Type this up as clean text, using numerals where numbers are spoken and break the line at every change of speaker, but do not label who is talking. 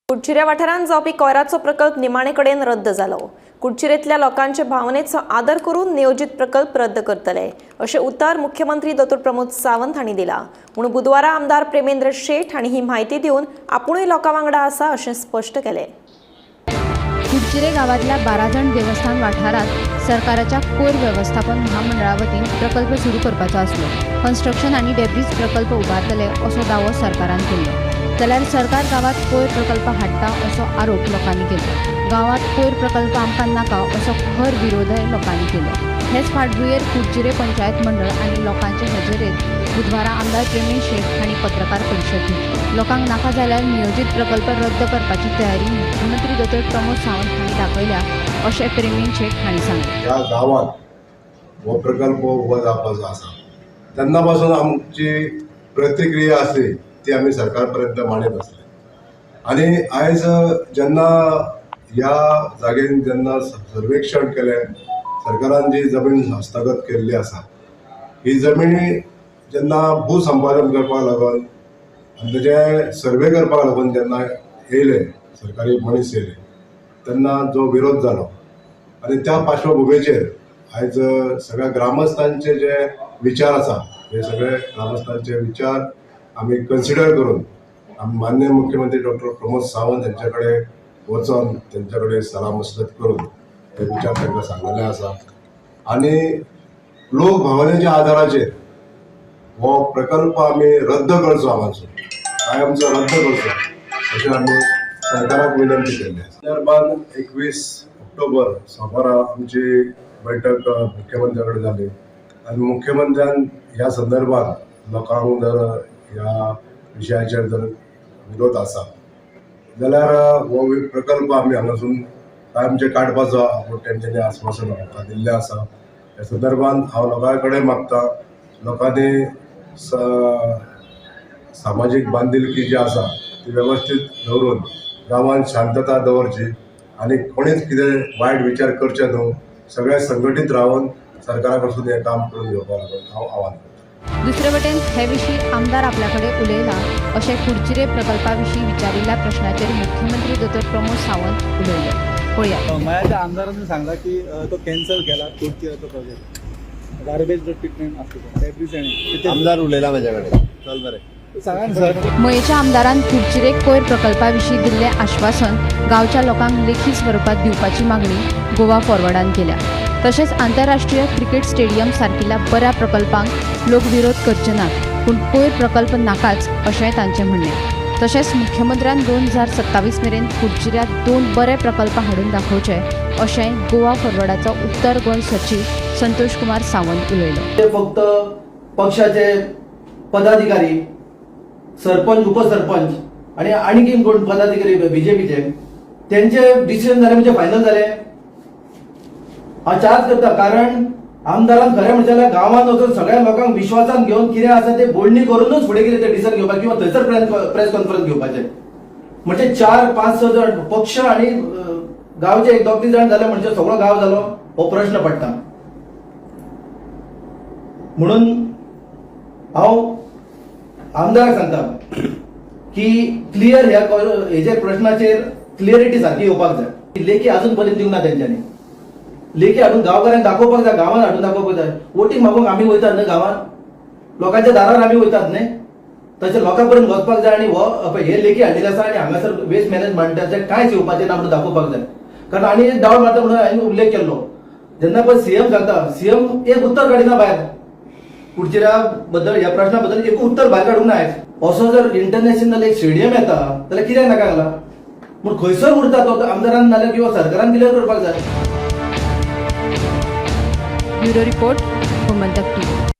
कुडचिरे वाठारांत जावपी कोयराचो प्रकल्प निमाणे कडेन रद्द जालो। कुडचिरेंतल्या लोकांचे भावनेचो आदर करून नियोजित प्रकल्प रद्द करतले अशें उतर मुख्यमंत्री डॉ. प्रमोद सावंत हांणी दिलां। म्हूण बुधवारा आमदार प्रेमेंद्र शेठ हांणी ही म्हायती दिवन आपुणूय लोकां वांगडा आसा अशें स्पश्ट केलें।
कुडचिरे गावातल्या 12 जण देवस्थान वाठारात सरकाराच्या कोयर व्यवस्थापन महामंडळा वतीन प्रकल्प सुरू करपाचो आसलो। कन्स्ट्रक्शन आनी डेब्रीज प्रकल्प उबारतले असो दावो सरकारान केलो। जाल्यार सरकार गावात कोयर प्रकल्प हाडटा असो आरोप लोकांनी केलो। गावात कोयर प्रकल्प आमकां नाका असो खर विरोधय लोकांनी केलो। हेच फाटभुंयेर कुडचिरे पंचायत मंडळ आनी लोकांचे हजेरेंत बुधवारा आमदार प्रेमेंद्र शेठ हांणी पत्रकार परिशद घेतली। लोकांक नाका जाल्यार नियोजित प्रकल्प रद्द करपाची तयारी मुख्यमंत्री डॉ. प्रमोद सावंत हांणी दाखयल्या अशें प्रेमेंद्र शेठ हांणी सांगलें।
ह्या गावात हो प्रकल्प उबो जावपाचो आसा तेन्ना पासून आमची प्रतिक्रिया आसली ती आमी सरकारपर्यंत मांडीत आसले। आनी आयज जेन्ना ह्या जागेन जेन्ना सर्वेक्षण केलें, सरकारान जी जमीन हस्तगत केल्ली आसा ही जमिनी जेन्ना भूसंपादन करपाक लागून आनी तेजे सर्वे करपाक लागून जेन्ना येयले सरकारी मनीस येयले तेन्ना जो विरोध जालो आनी त्या पार्श्वभुमीचेर आयज सगळ्या ग्रामस्थांचे जे विचार आसा हे सगळे ग्रामस्थांचे विचार आमी कन्सिडर करून आमी माननीय मुख्यमंत्री डॉ. प्रमोद सावंत यांचे कडेन वचून तेंचे कडेन सलाह मसलत करून हे विचार तांकां सांगलेले आसा आनी लोक भावनेच्या आदाराचेर हो प्रकल्प आमी रद्द करचो, आमचो कायमचो रद्द करचो अशें आमी सरकाराक विनंती केल्ली आसा। संदर्भान 21 ऑक्टोबर सोमारा आमची बैठक मुख्यमंत्र्या कडेन जाली आनी मुख्यमंत्र्यान ह्या संदर्भात लोकांक जर ह्या विशयाचेर जर विरोध आसा जाल्यार हो प्रकल्प आमी हांगासून कायमचे काडपाचो आपूण तेंच्यांनी आस्वासन आमकां दिल्लें आसा। ह्या संदर्भान हांव लोकां कडेन मागता लोकांनी सामाजीक बांदिलकी जी आसा ती वेवस्थीत दवरून गांवांत शांतता दवरची आनी कोणीच कितें वायट विचार करचे न्हू, सगळे संघटीत रावन सरकारा कडसून हें काम करून घेवपाक लागून हांव आवाहन करतां।
दुसरे वटेन हे विशीं आमदार आपल्याकडे उलयला अशें कुडचिरे प्रकल्पा विशीं विचारिल्ल्या प्रश्नाचेर मुख्यमंत्री डॉ. प्रमोद सावंत उलयले। पळया
माझ्या आमदारांनी सांगला की तो कॅन्सल केला कुडचिरेचो प्रोजेक्ट गार्बेज ट्रीटमेंट आसता
आमदार उलयला म्हाज्या कडेन चल बरें
सांगा सर।
मयेच्या आमदारान कुडचिरे कोयर प्रकल्पा विशीं दिल्लें आश्वासन गांवच्या लोकांक लेखी स्वरुपात दिवपाची मागणी गोवा फॉरवर्डान केल्या। तशेंच आंतरराष्ट्रीय क्रिकेट स्टेडियम सारकिल्ल्या बऱ्या प्रकल्पांक लोक विरोध करचे नात पूण कोयर प्रकल्प नाकाच अशेंय तांचें म्हणणें। तशेंच मुख्यमंत्र्यान 2027 मेरेन कुडचिऱ्यांत 2 बरे प्रकल्प हाडून दाखोवचे अशेंय गोवा फॉरवर्डाचो उत्तर गोंय सचीव संतोष कुमार सावंत उलयलो।
फक्त पक्षाचे पदाधिकारी, सरपंच, उपसरपंच आणि आणखीन कोण पदाधिकारी बीजेपीचे त्यांचे डिसिजन झाले म्हणजे फायनल झाले हा चार्ज करता। कारण आमदारान खरें म्हणजे जाल्यार गांवांत वचून सगळ्या लोकांक विश्वासान घेवन कितें आसा ते बोडणी करूनच फुडें कितें ते डिसिजन घेवपाक किंवा थंयसर प्रेस कॉन्फरन्स घेवपाचें म्हणजे 4, 5, 6 जण पक्ष आणि गांवचे 1-2 जण जाले म्हणजे सगळो गांव जालो हो प्रश्न पडटा। म्हणून हांव आमदाराक सांगता की क्लियर ह्या हेच्या प्रश्नाचेर क्लियरिटी सारकी येवपाक जाय। लेखी अजून पर्यंत दिवंक ना तेंच्यांनी, लेखी हाडून गांवकारांक दाखोवपाक जाय, गांवांत हाडून दाखोवपाक जाय। वोटींग मागूंक आमी वयतात न्हय गांवांत, लोकांच्या दारार आमी वयतात न्हय, तशें लोकां पर्यंत वचपाक जाय आनी हो हे लेखी हाडिल्ले आसा आनी हांगासर वेस्ट मॅनेजमेंटाचें कांयच येवपाचें ना म्हणून दाखोवपाक जाय। कारण आनी एक डावट मारता म्हणून हांवें उल्लेख केल्लो जेन्ना पळय सीएम सांगता, सीएम एक उत्तर काडिना भायर कुडचिऱ्या बद्दल ह्या प्रश्ना बद्दल एक उत्तर भायर काडूंक ना। असो जर इंटरनॅशनल एक स्टेडियम येता जाल्यार कित्याक नाका लागला पूण खंयसर उरता तो आमदारान नाल्यार किंवा सरकारान क्लियर करपाक जाय।
Bureau report Gomantak TV.